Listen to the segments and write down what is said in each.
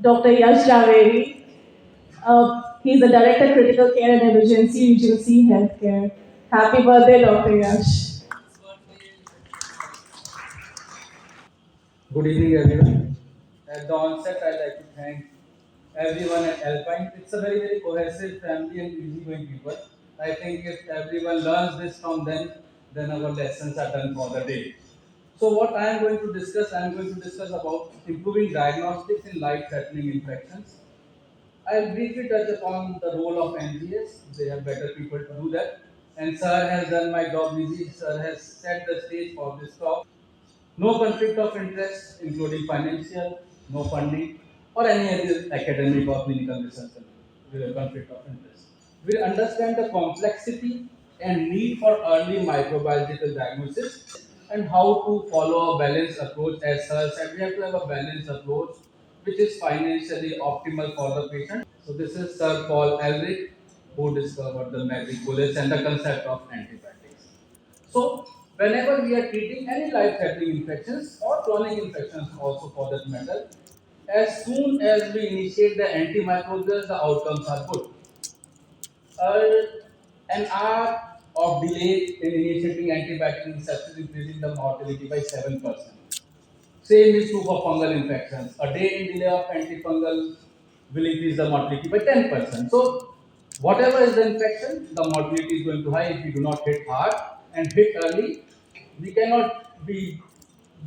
Dr. Yash Javeri. He's the Director Critical Care and Emergency Regency Healthcare. Happy birthday, Dr. Yash. Good evening, everyone. At the onset, I'd like to thank everyone at Alpine. It's a very cohesive family and easygoing people. I think if everyone learns this from them, then our lessons are done for the day. So what I am going to discuss, about improving diagnostics in life-threatening infections. I'll briefly touch upon the role of NGS. They have better people to do that. And Sir has done my job easy. Sir has set the stage for this talk. No conflict of interest, including financial, no funding, or any other academic or clinical research conflict of interest. We understand the complexity and need for early microbiological diagnosis and how to follow a balanced approach. As Sir said, we have to have a balanced approach which is financially optimal for the patient. So this is Sir Paul Ehrlich who discovered the magic bullets and the concept of antibiotics. So, whenever we are treating any life-threatening infections or chronic infections, also for that matter, as soon as we initiate the antimicrobials, the outcomes are good. An hour of delay in initiating antibiotic in sepsis increasing the mortality by 7%. Same is true for fungal infections. A day in delay of antifungal will increase the mortality by 10%. So, whatever is the infection, the mortality is going to high if we do not hit hard and hit early. We cannot be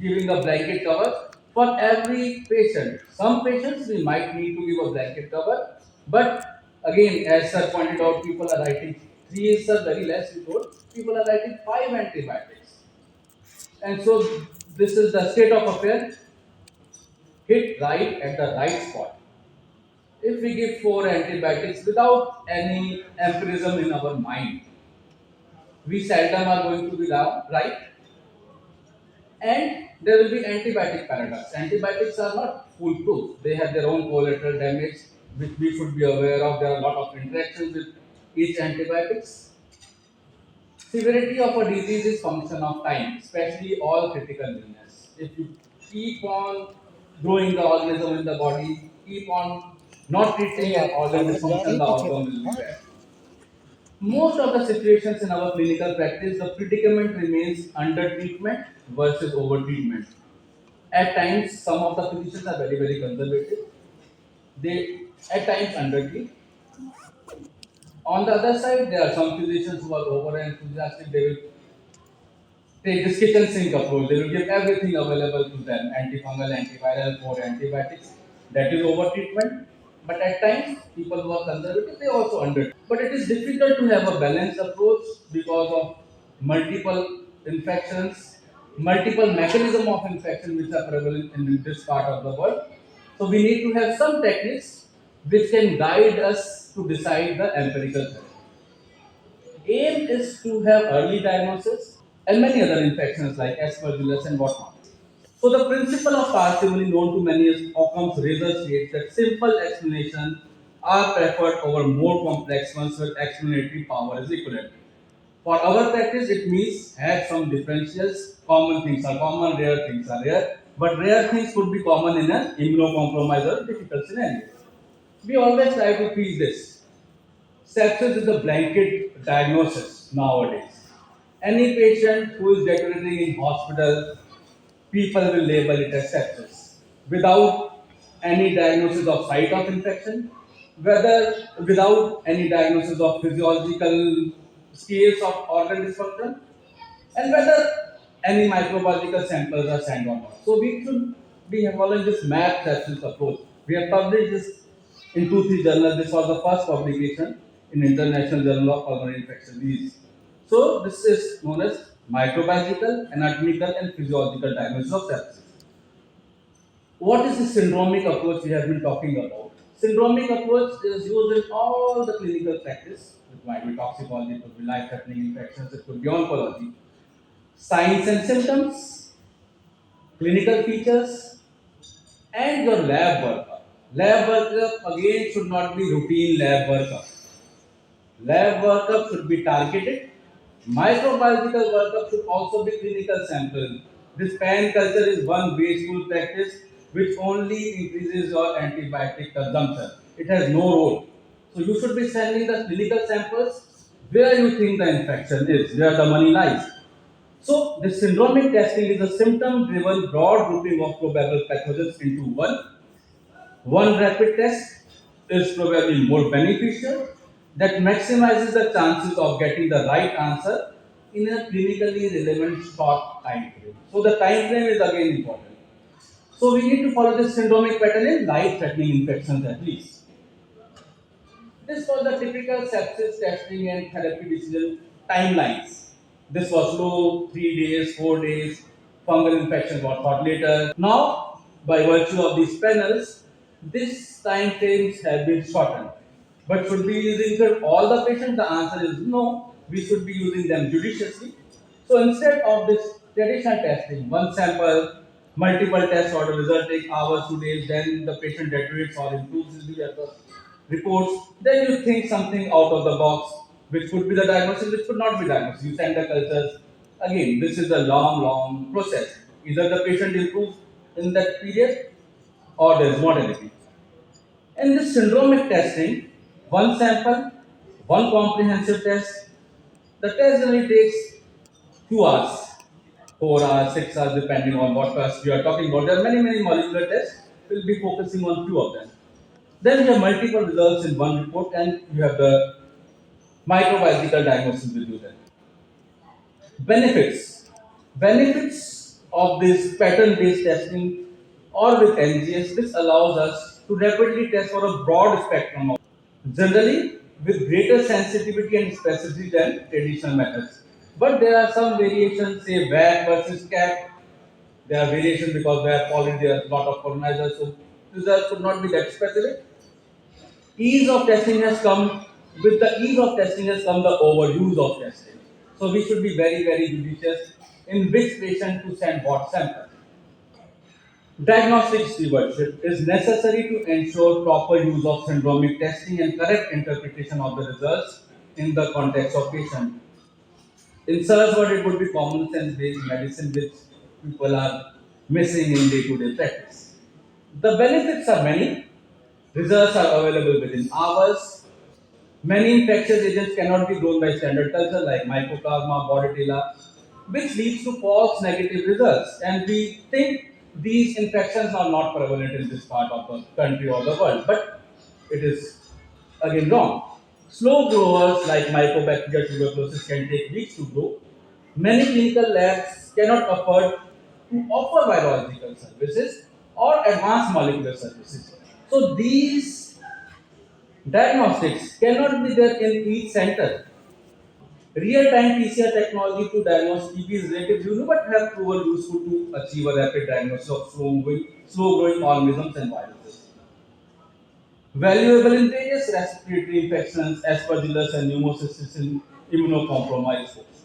giving a blanket cover for every patient. Some patients we might need to give a blanket cover, but again, as Sir pointed out, people are writing three is the very less we told. People are writing 5 antibiotics, and so this is the state of affairs. Hit right at the right spot. If we give 4 antibiotics without any empirism in our mind, we seldom are going to be right, and there will be antibiotic paradox. Antibiotics are not foolproof. They have their own collateral damage, which we should be aware of. There are a lot of interactions with each antibiotics. Severity of a disease is function of time, especially all critical illness. If you keep on growing the organism in the body, keep on not treating an organ dysfunction, the outcome will be bad. Most of the situations in our clinical practice, the predicament remains under treatment versus over treatment. At times, some of the physicians are very conservative. They at times undertreat. On the other side, there are some physicians who are over enthusiastic. They will take this kitchen sink approach. They will give everything available to them: antifungal, antiviral, 4 antibiotics. That is over treatment. But at times, people who are conservative, they also under. But it is difficult to have a balanced approach because of multiple infections, multiple mechanism of infection which are prevalent in this part of the world. So we need to have some techniques which can guide us to decide the empirical therapy. Aim is to have early diagnosis and many other infections like aspergillus and whatnot. So the principle of parsimony known to many as Occam's razor states that simple explanations are preferred over more complex ones where explanatory power is equivalent. For our practice, it means have some differentials. Common things are common, rare things are rare, but rare things could be common in an immunocompromised or difficult scenario. We always try to teach this. Sepsis is a blanket diagnosis nowadays. Any patient who is deteriorating in hospital, people will label it as sepsis without any diagnosis of site of infection, whether without any diagnosis of physiological scales of organ dysfunction, and whether any microbiological samples are sent or not. So we should be following this map sepsis approach. We have published this in 2-3 journals. This was the first publication in International Journal of Pulmonary Infectious Disease. So this is known as microbiological, anatomical, and physiological diagnosis of sepsis. What is the syndromic approach we have been talking about? Syndromic approach is used in all the clinical practice. It might be toxicology, it could be life-threatening infections, it could be oncology. Signs and symptoms, clinical features, and your lab workup. Lab workup again should not be routine lab workup. Lab workup should be targeted. Microbiological workup should also be clinical sample. This pan culture is one wasteful practice which only increases your antibiotic consumption. It has no role. So you should be sending the clinical samples where you think the infection is, where the money lies. So this syndromic testing is a symptom-driven broad grouping of probable pathogens into one. One rapid test is probably more beneficial that maximizes the chances of getting the right answer in a clinically relevant short time frame. So the time frame is again important. So we need to follow this syndromic pattern in life-threatening infections at least. This was the typical sepsis testing and therapy decision timelines. This was slow, 3 days, 4 days, fungal infection was thought later. Now, by virtue of these panels, these time frames have been shortened. But should we be using for all the patients? The answer is no. We should be using them judiciously. So instead of this traditional testing, one sample, multiple tests or the result take hours to days, then the patient deteriorates or improves his reports, then you think something out of the box, which could be the diagnosis, which could not be diagnosed. You send the cultures. Again, this is a long, long process. Either the patient improves in that period or there is mortality. In this syndromic testing, one sample, one comprehensive test, the test generally takes 2 hours, 4 hours, 6 hours, depending on what test we are talking about. There are many, many molecular tests. We'll be focusing on few of them. Then you have multiple results in one report, and you have the microbiological diagnosis will do that. Benefits. Benefits of this pattern-based testing or with NGS, this allows us to rapidly test for a broad spectrum of generally with greater sensitivity and specificity than traditional methods. But there are some variations, say WAC versus CAP. There are variations because WAC already there are a lot of colonizers, so results could not be that specific. Ease of testing has come with the ease of testing has come the overuse of testing. So we should be very, very judicious in which patient to send what sample. Diagnostic stewardship is necessary to ensure proper use of syndromic testing and correct interpretation of the results in the context of patient. In such word, it would be common sense based medicine which people are missing in day-to-day practice. The benefits are many. Results are available within hours. Many infectious agents cannot be grown by standard culture like Mycoplasma, Bordetella, which leads to false negative results. And we think these infections are not prevalent in this part of the country or the world, but it is again wrong. Slow growers like Mycobacteria tuberculosis can take weeks to grow. Many clinical labs cannot afford to offer virological services or advanced molecular services. So these diagnostics cannot be there in each center. Real-time PCR technology to diagnose TB is relatively new but have proven useful to achieve a rapid diagnosis of slow-growing organisms and viruses. Valuable in various respiratory infections, aspergillus and pneumocystis in immunocompromised hosts.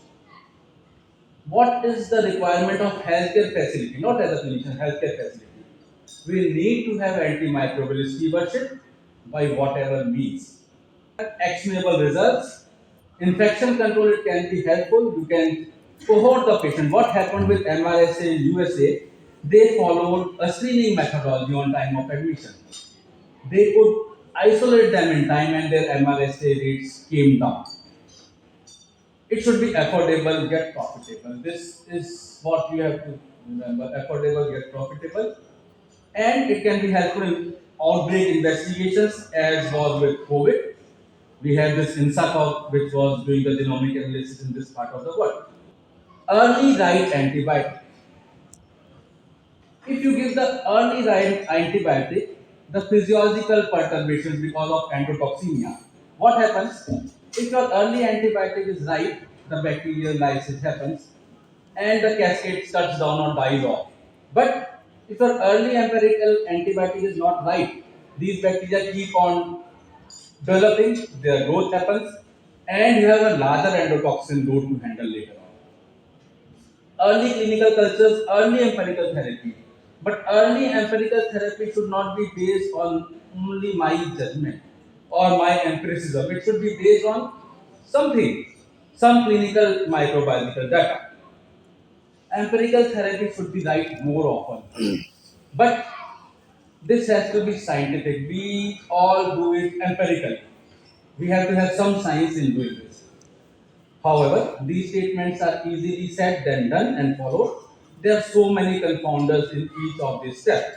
What is the requirement of healthcare facility? Not as a clinician, healthcare facility. We need to have antimicrobial stewardship by whatever means. Actionable results. Infection control, it can be helpful. You can cohort the patient. What happened with MRSA in USA? They followed a screening methodology on time of admission. They could isolate them in time and their MRSA rates came down. It should be affordable yet profitable. This is what you have to remember: affordable yet profitable, and it can be helpful in outbreak investigations, as was with COVID. We had this INSACOG, which was doing the genomic analysis in this part of the world. Early right antibiotic. If you give the early right antibiotic, the physiological perturbations because of endotoxemia, what happens? If your early antibiotic is right, the bacterial lysis happens and the cascade shuts down or dies off. But if your early empirical antibiotic is not right, these bacteria keep on developing, their growth happens, and you have a larger endotoxin load to handle later on. Early clinical cultures, early empirical therapy. But early empirical therapy should not be based on only my judgment or my empiricism. It should be based on something, some clinical microbiological data. Empirical therapy should be right more often. But This has to be scientific. We all do it empirically. We have to have some science in doing this. However, these statements are easily said than done and followed. There are so many confounders in each of these steps.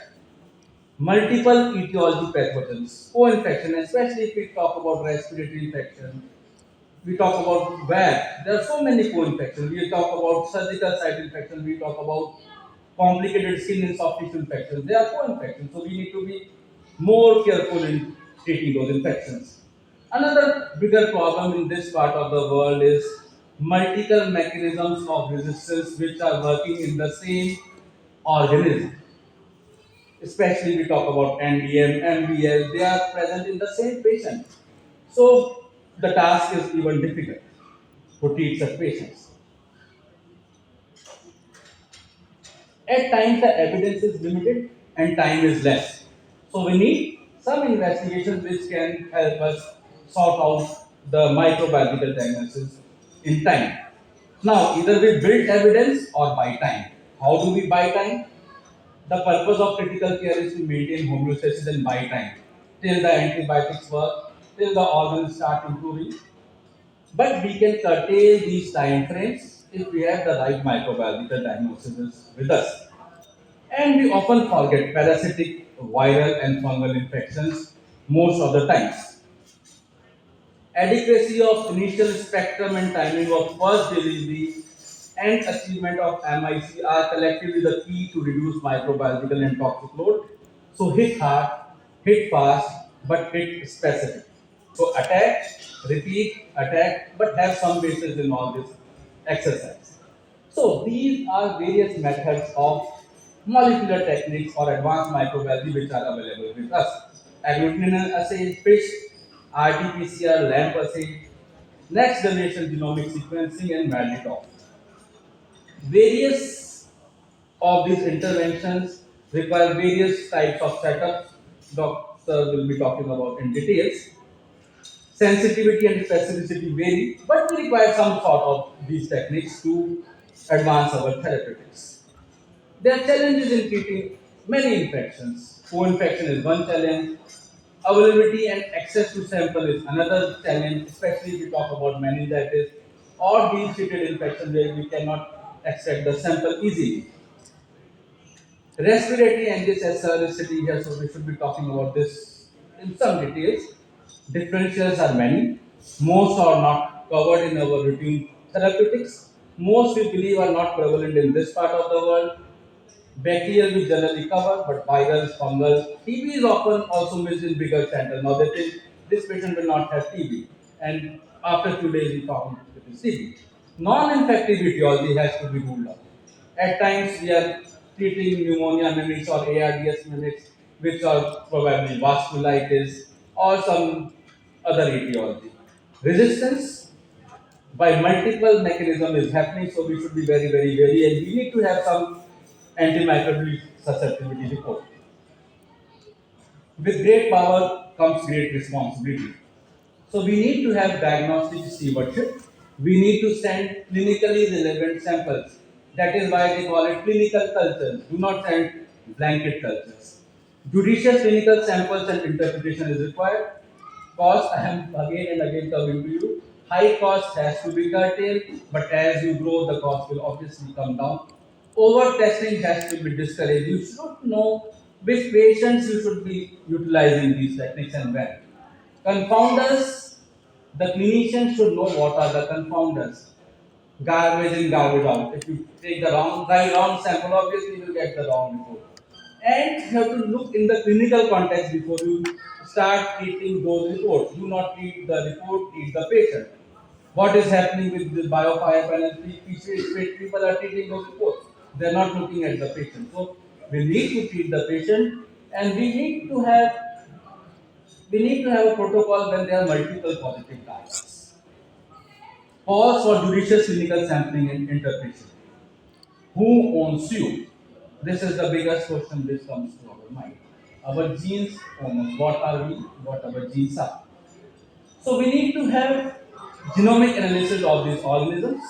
Multiple etiology pathogens, co-infection, especially if we talk about respiratory infection, we talk about where there are so many co-infections. We talk about surgical site infection. We talk about complicated skin and soft tissue infections. They are co-infections, so we need to be more careful in treating those infections. Another bigger problem in this part of the world is multiple mechanisms of resistance which are working in the same organism. Especially we talk about NDM, MBL, they are present in the same patient. So the task is even difficult to treat such patients. At times, the evidence is limited and time is less. So we need some investigations which can help us sort out the microbiological diagnosis in time. Now, either we build evidence or buy time. How do we buy time? The purpose of critical care is to maintain homeostasis and buy time till the antibiotics work, till the organs start improving. But we can curtail these time frames if we have the right microbiological diagnosis with us. And we often forget parasitic, viral, and fungal infections most of the times. Adequacy of initial spectrum and timing of first delivery and achievement of MIC are collectively the key to reduce microbiological and toxic load. So hit hard, hit fast, but hit specific. So attack, but have some basis in all this exercise. So these are various methods of molecular techniques for advanced microbiology which are available with us. Agglutinin assay, FISH, RT-PCR, LAMP assay, next generation genomic sequencing, and Malditop. Various of these interventions require various types of setups. Doctor will be talking about in details. Sensitivity and specificity vary, but we require some sort of these techniques to advance our therapeutics. There are challenges in treating many infections. Co-infection is one challenge. Availability and access to sample is another challenge, especially if we talk about meningitis or deep-seated infection where we cannot extract the sample easily. Respiratory NGS is sitting here, so we should be talking about this in some details. Differentials are many. Most are not covered in our routine therapeutics. Most we believe are not prevalent in this part of the world. Bacterial we generally cover, but viral, fungal. TB is often also missed in bigger centers. Now that is, this patient will not have TB. And after 2 days we found it is TB. Non-infective etiology has to be ruled out. At times we are treating pneumonia mimics or ARDS mimics, which are probably vasculitis or some other etiology. Resistance by multiple mechanism is happening, so we should be very, very wary, and we need to have some antimicrobial susceptibility report. With great power comes great responsibility. So we need to have diagnostic stewardship. We need to send clinically relevant samples. That is why they call it clinical cultures. Do not send blanket cultures. Judicious clinical samples and interpretation is required. Cost, I am again and again coming to you. High cost has to be curtailed, but as you grow, the cost will obviously come down. Over testing has to be discouraged. You should know which patients you should be utilizing these techniques and when. Confounders, the clinician should know what are the confounders. Garbage in, garbage out. If you take the wrong sample, obviously you will get the wrong report. And you have to look in the clinical context before you start treating those reports. Do not treat the report, treat the patient. What is happening with the biofire panel? People are treating those reports. They are not looking at the patient. So we need to treat the patient, and we need to have a protocol when there are multiple positive targets. Pause for judicious clinical sampling and interpretation. Who owns you? This is the biggest question which comes to our mind. Our genes own us. What are we? What our genes are. So we need to have genomic analysis of these organisms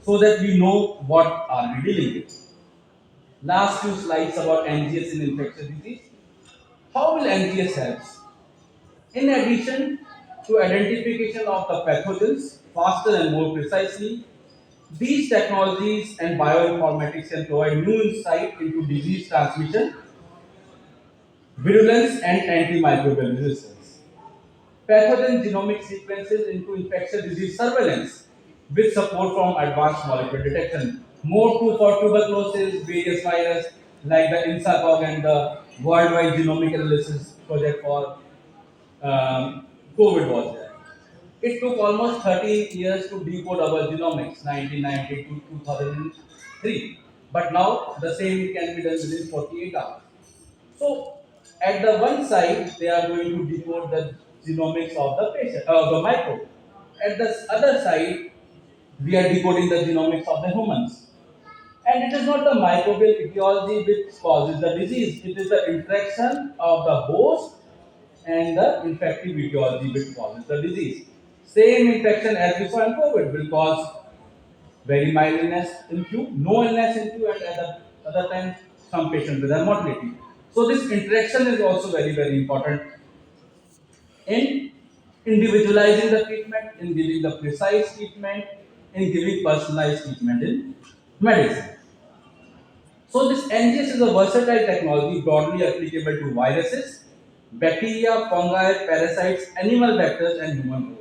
so that we know what are we dealing with. Last few slides about NGS in infectious disease. How will NGS help? In addition to identification of the pathogens faster and more precisely, these technologies and bioinformatics can provide new insight into disease transmission, virulence, and antimicrobial resistance. Pathogen genomic sequences into infectious disease surveillance with support from advanced molecular detection. More to for tuberculosis, various viruses like the INSACOG and the Worldwide Genomic Analysis Project for COVID was there. It took almost 30 years to decode our genomics, 1990 to 2003. But now the same can be done within 48 hours. So at the one side, they are going to decode the genomics of the patient, the microbe. At the other side, we are decoding the genomics of the humans. And it is not the microbial etiology which causes the disease. It is the interaction of the host and the infective etiology which causes the disease. Same infection as we saw in COVID will cause very mild illness in few, no illness in few, and at the other time some patients with a mortality. So this interaction is also very, very important in individualizing the treatment, in giving the precise treatment, in giving personalized treatment in medicine. So this NGS is a versatile technology broadly applicable to viruses, bacteria, fungi, parasites, animal vectors, and human hosts.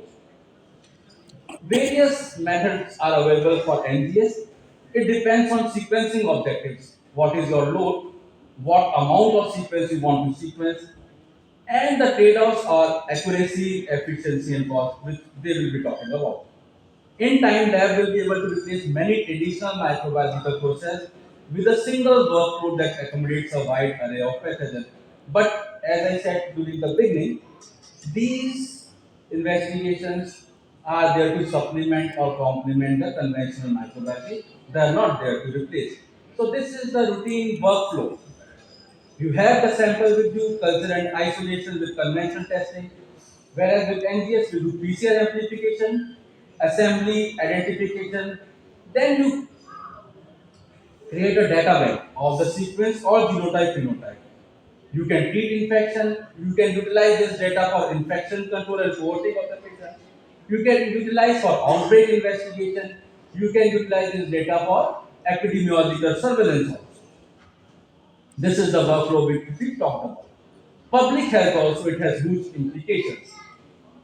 Various methods are available for NGS. It depends on sequencing objectives. What is your load? What amount of sequence you want to sequence? And the trade-offs are accuracy, efficiency, and cost, which they will be talking about. In time, lab will be able to replace many traditional microbiological processes with a single workflow that accommodates a wide array of pathogens. But as I said during the beginning, these investigations are there to supplement or complement the conventional microbiology. They are not there to replace. So this is the routine workflow. You have the sample with you, culture and isolation with conventional testing, whereas with NGS you do PCR amplification, assembly, identification, then you create a data bank of the sequence or genotype phenotype. You can treat infection, you can utilize this data for infection control and cohorting of the patient. You can utilize for outbreak investigation, you can utilize this data for epidemiological surveillance also. This is the workflow which we talked about. Public health also, it has huge implications.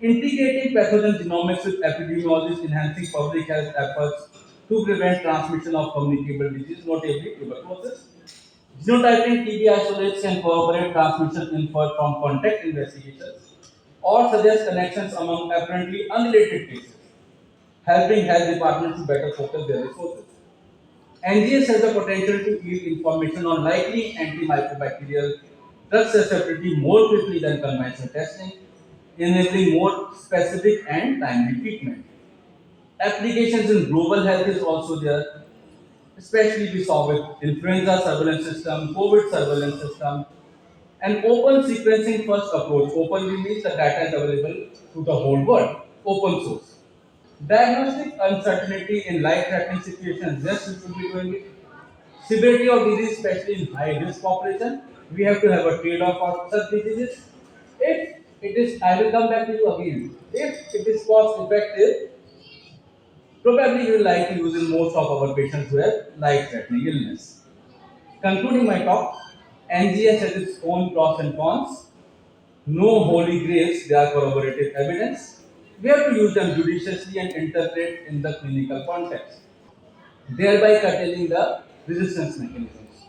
Integrating pathogen genomics with epidemiology is enhancing public health efforts to prevent transmission of communicable disease, notably tuberculosis. Genotyping TB isolates can corroborate transmission inferred from contact investigations or suggest connections among apparently unrelated cases, helping health departments to better focus their resources. NGS has the potential to yield information on likely antimicrobial drug susceptibility more quickly than conventional testing, enabling more specific and timely treatment. Applications in global health is also there, especially we saw with influenza surveillance system, COVID surveillance system, an open sequencing first approach. Open means the data is available to the whole world, open source. Diagnostic uncertainty in life-threatening situations, yes, we should be doing it. Severity of disease, especially in high-risk population, we have to have a trade-off for such diseases. If it is, I will come back to you again. If it is cost-effective, probably we will like to use in most of our patients who have life-threatening illness. Concluding my talk, NGS has its own pros and cons. No holy grails, they are corroborative evidence. We have to use them judiciously and interpret in the clinical context, thereby curtailing the resistance mechanisms.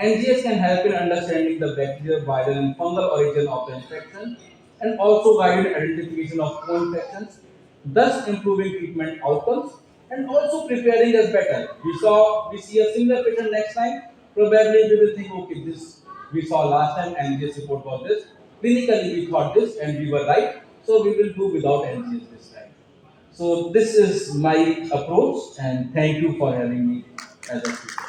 NGS can help in understanding the bacterial, viral, and fungal origin of the infection and also guide in identification of co-infections, thus improving treatment outcomes and also preparing us better. We see a similar patient next time, probably we will think, okay, this we saw last time, NGS report was this. Clinically, we thought this and we were right, so we will do without NGS this time. So this is my approach, and thank you for having me as a speaker.